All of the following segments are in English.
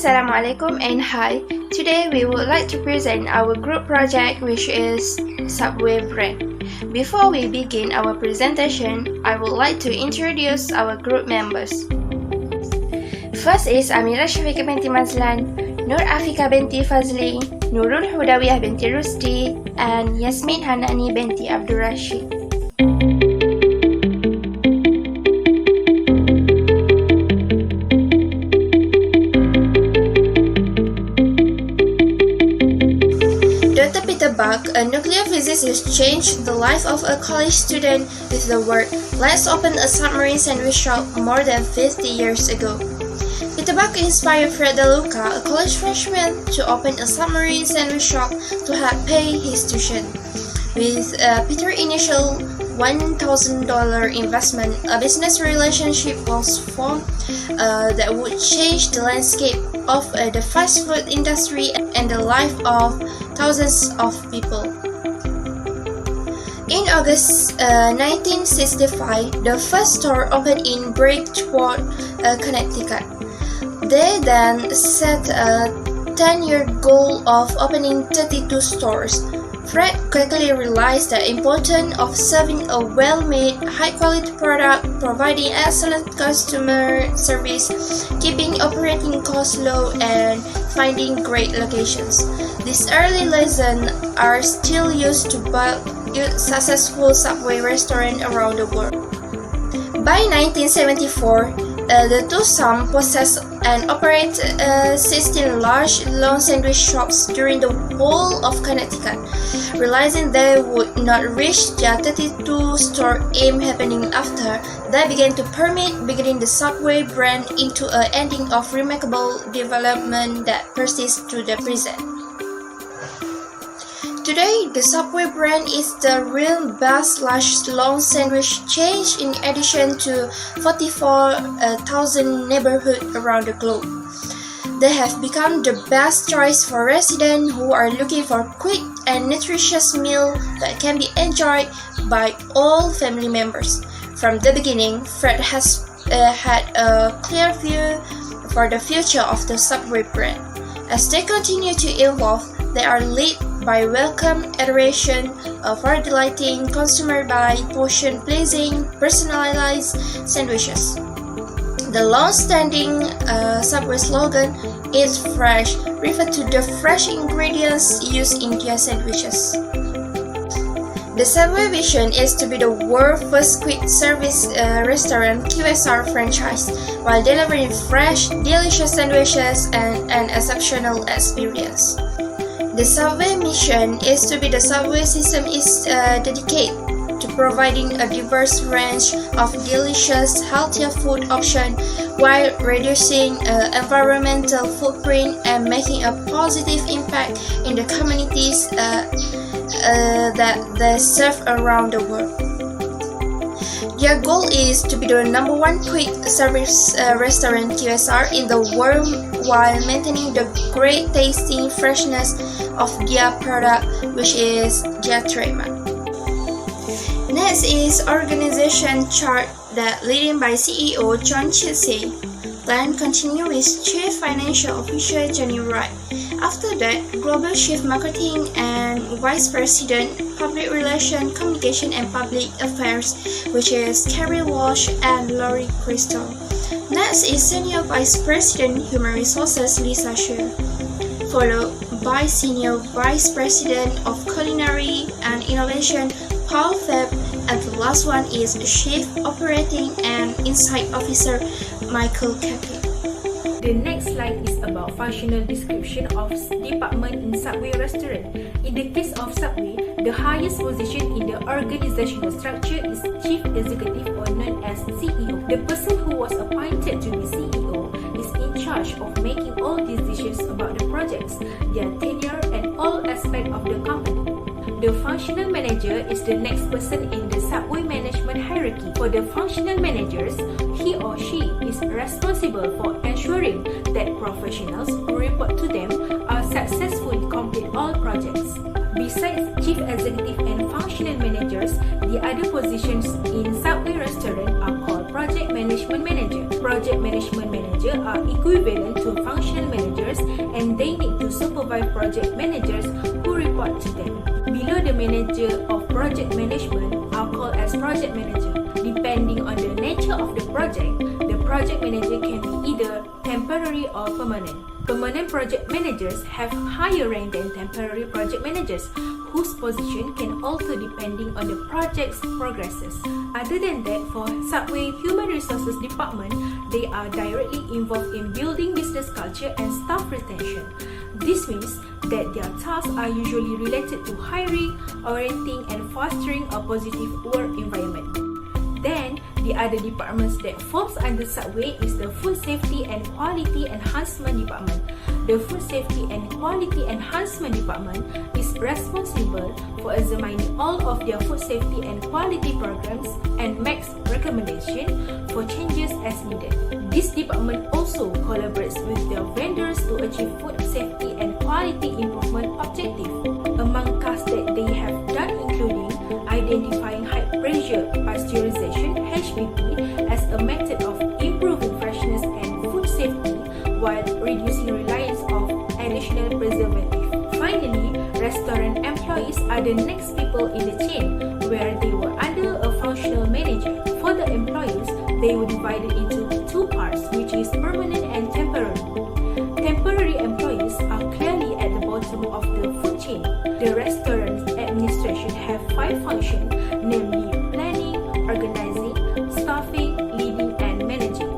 Assalamualaikum and hi. Today we would like to present our group project, which is Subway brand. Before we begin our presentation, I would like to introduce our group members. First is AMIRA SYAFIQA binti MAZLAN, Nur AFIQAH binti FADZLI, Nurul Hudawiyah binti RUSDI, and YASMIN HANANI binti RASHID. A nuclear physicist changed the life of a college student with the word, "Let's open a submarine sandwich shop" more than 50 years ago. Peter Buck inspired FADZLI, a college freshman, to open a submarine sandwich shop to help pay his tuition. With Peter's initial $1,000 investment, a business relationship was formed that would change the landscape of the fast food industry and the life of thousands of people. In August 1965, the first store opened in Bridgeport, Connecticut. They then set a 10-year goal of opening 32 stores. Fred quickly realized the importance of serving a well-made, high-quality product, providing excellent customer service, keeping operating costs low, and finding great locations. These early lessons are still used to build successful Subway restaurants around the world. By 1974, the two sons possessed and operated 16 large long sandwich shops during the whole of Connecticut. Realizing they would not reach their 32-store aim happening after, they began to permit beginning the Subway brand into an ending of remarkable development that persists to the present. Today, the Subway brand is the real best large long sandwich chain in addition to 44,000 neighborhoods around the globe. They have become the best choice for residents who are looking for quick and nutritious meal that can be enjoyed by all family members. From the beginning, Fred has had a clear view for the future of the Subway brand. As they continue to evolve, they are led by welcome iteration for delighting consumer by portion-pleasing, personalized sandwiches. The long-standing Subway slogan is "Fresh," referred to the fresh ingredients used in their sandwiches. The Subway vision is to be the world's first quick service restaurant QSR franchise, while delivering fresh, delicious sandwiches and an exceptional experience. The Subway mission is to be the Subway system is dedicated to providing a diverse range of delicious, healthier food options while reducing environmental footprint and making a positive impact in the communities that they serve around the world. Their goal is to be the #1 quick service restaurant QSR in the world while maintaining the great tasting freshness of their product, which is their trademark. Next is organization chart that leading by CEO John Chitsey. Then continue with Chief Financial Officer Johnny Wright. After that, Global Chief Marketing and Vice President Public Relations, Communication and Public Affairs, which is Carrie Walsh and Lori Crystal. Next is Senior Vice President Human Resources Lisa Sher, followed by Senior Vice President of Culinary and Innovation Paul Febb, and the last one is Chief Operating and Insight Officer Michael Cappy. The next slide is about functional description of department in Subway restaurant. In the case of Subway, the highest position in the organizational structure is Chief Executive, or known as CEO. The person who was appointed to be CEO is in charge of making all decisions about the projects, their tenure, and all aspects of the company. The functional manager is the next person in the Subway management hierarchy. For the functional managers, he or she is responsible for ensuring that professionals who report to them are successfully complete all projects. Besides chief executive and functional managers, the other positions in Subway restaurant are called Project Management Manager. Project Management Manager are equivalent to functional managers and they need to supervise project managers who report to them. Below the manager of project management are called as project manager. Depending on the nature of the project manager can be either temporary or permanent. Permanent project managers have higher rank than temporary project managers, whose position can alter depending on the project's progresses. Other than that, for Subway Human Resources Department, they are directly involved in building business culture and staff retention. This means that their tasks are usually related to hiring, orienting, and fostering a positive work environment. Then, the other departments that falls under Subway is the Food Safety and Quality Enhancement Department. The Food Safety and Quality Enhancement Department is responsible for examining all of their food safety and quality programs and makes recommendations for changes as needed. This department also collaborates with their vendors to achieve food safety and quality improvement objectives. Among tasks that they have done including identifying high pressure pasteurization (HPP) as a method of improving freshness and food safety while reducing reliance of additional preservative. Finally, restaurant employees are the next people in the chain where they were under a functional manager. For the employees, they were divided into two parts, which is permanent and temporary. Temporary employees are clearly at the bottom of the food chain. The restaurant administration have 5 functions, namely planning, organizing, staffing, leading, and managing.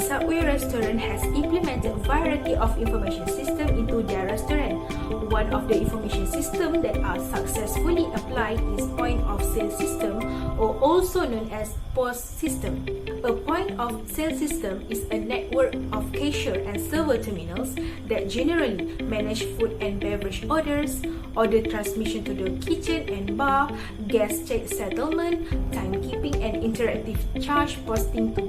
Subway restaurant has implemented a variety of information systems into their restaurant. One of the information systems that are successfully applied is point of sale system, or also known as POS system. A point of sale system is a network of cashier and server terminals that generally manage food and beverage orders, order transmission to the kitchen and bar, gas check settlement, timekeeping, and interactive charge posting to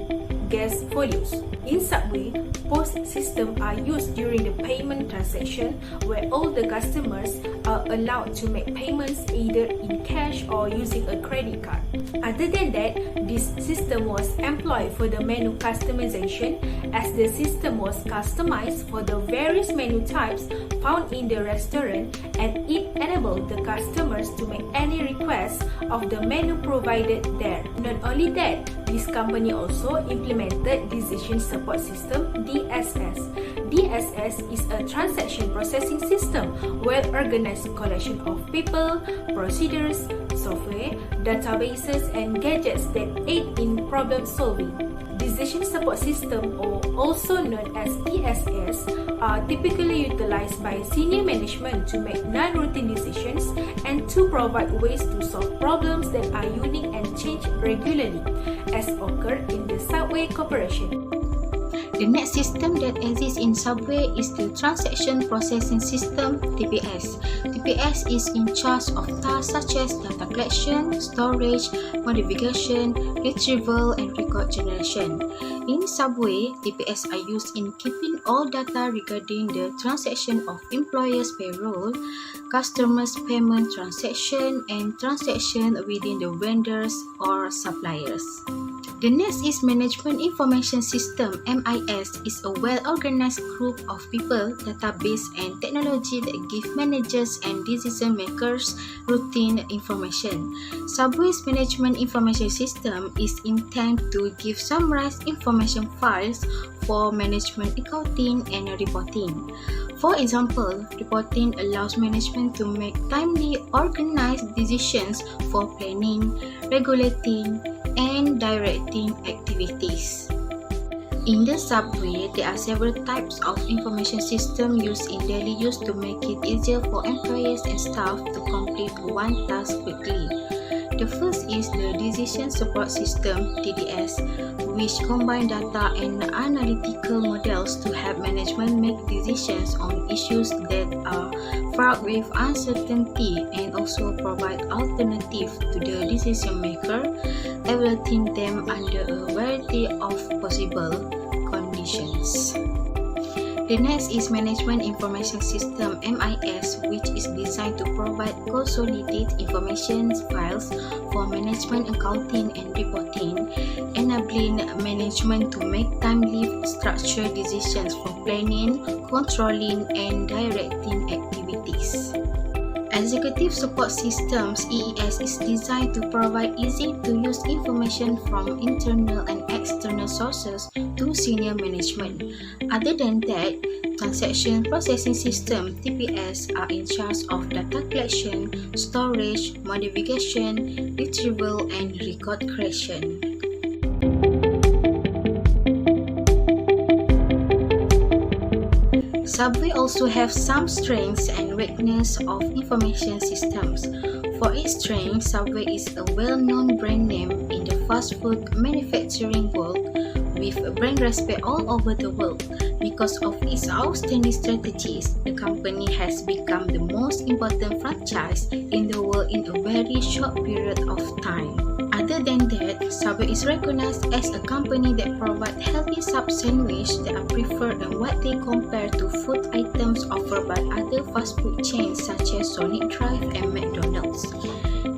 gas folios. In Subway, POS systems are used during the payment transaction where all the customers are allowed to make payments either in cash or using a credit card. Other than that, this system was employed for the menu customization as the system was customized for the various menu types found in the restaurant and it enabled the customers to make any requests of the menu provided there. Not only that, this company also implemented Decision Support System (DSS). DSS is a transaction processing system, well-organized collection of people, procedures, software, databases, and gadgets that aid in problem solving. Decision Support System, or also known as DSS, are typically utilized by senior management to make non-routine decisions and to provide ways to solve problems that are unique and change regularly, as occurred in the Subway Corporation. The next system that exists in Subway is the Transaction Processing System (TPS). TPS is in charge of tasks such as data collection, storage, modification, retrieval, and record generation. In Subway, TPS are used in keeping all data regarding the transaction of employers' payroll, customers' payment transaction, and transaction within the vendors or suppliers. The next is Management Information System (MIS) is a well-organized group of people, database, and technology that give managers and decision makers routine information. Subway's Management Information System is intended to give summarized information files for management accounting and reporting. For example, reporting allows management to make timely, organized decisions for planning, regulating, and directing activities. In the Subway, there are several types of information systems used in daily use to make it easier for employees and staff to complete one task quickly. The first is the Decision Support System (DDS), which combines data and analytical models to help management make decisions on issues that are fraught with uncertainty and also provide alternatives to the decision maker, evaluating them under a variety of possible conditions. The next is Management Information System (MIS), which is designed to provide consolidated information files for management accounting and reporting, enabling management to make timely, structured decisions for planning, controlling, and directing activities. Executive Support Systems (EES) is designed to provide easy-to-use information from internal and external sources to senior management. Other than that, Transaction Processing System (TPS) are in charge of data collection, storage, modification, retrieval, and record creation. Subway also have some strengths and weaknesses of information systems. For its strength, Subway is a well-known brand name in the fast food manufacturing world with brand respect all over the world. Because of its outstanding strategies, the company has become the most important franchise in the world in a very short period of time. Other than that, Subway is recognized as a company that provides healthy sub sandwiches that are preferred and widely compared to food items offered by other fast food chains such as Sonic Drive and McDonald's.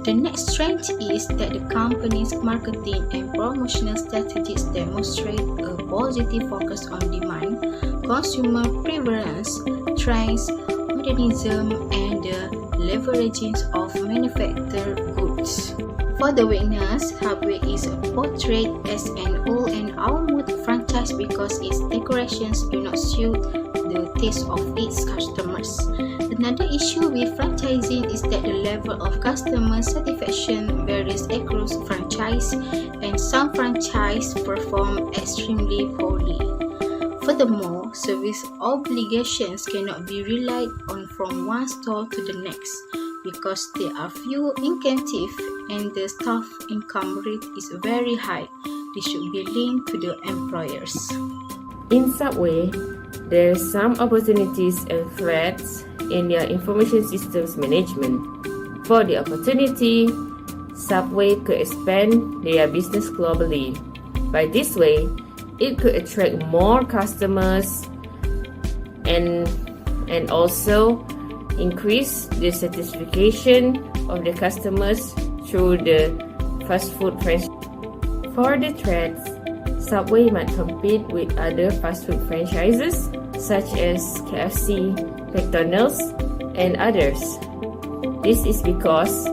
The next strength is that the company's marketing and promotional strategies demonstrate a positive focus on demand, consumer preference, trends, modernism, and the leveraging of manufactured goods. For the weakness, Subway is portrayed as an all-and-out franchise because its decorations do not suit the taste of its customers. Another issue with franchising is that the level of customer satisfaction varies across franchise, and some franchises perform extremely poorly. Furthermore, service obligations cannot be relied on from one store to the next because there are few incentives and the staff income rate is very high. This should be linked to the employers. In Subway, there are some opportunities and threats in their information systems management. For the opportunity, Subway could expand their business globally. By this way, it could attract more customers and also increase the satisfaction of the customers through the fast food franchise. For the threats, Subway might compete with other fast food franchises such as KFC, McDonald's, and others. This is because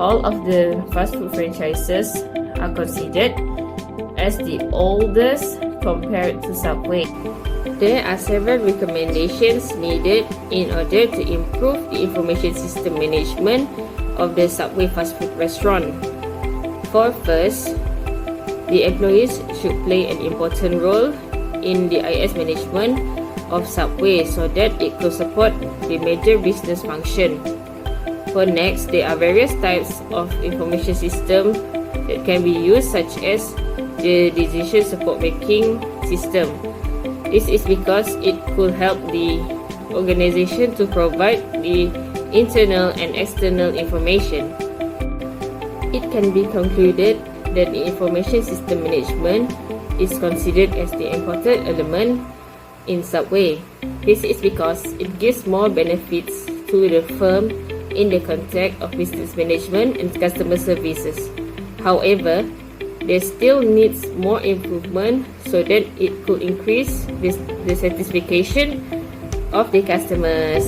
all of the fast food franchises are considered as the oldest compared to Subway. There are several recommendations needed in order to improve the information system management of the Subway fast food restaurant. For first, the employees should play an important role in the IS management of Subway so that it could support the major business function. For next, there are various types of information system that can be used such as the decision support making system. This is because it could help the organization to provide the internal and external information. It can be concluded that the information system management is considered as the important element in Subway. This is because it gives more benefits to the firm in the context of business management and customer services. However, there still needs more improvement so that it could increase the satisfaction of the customers.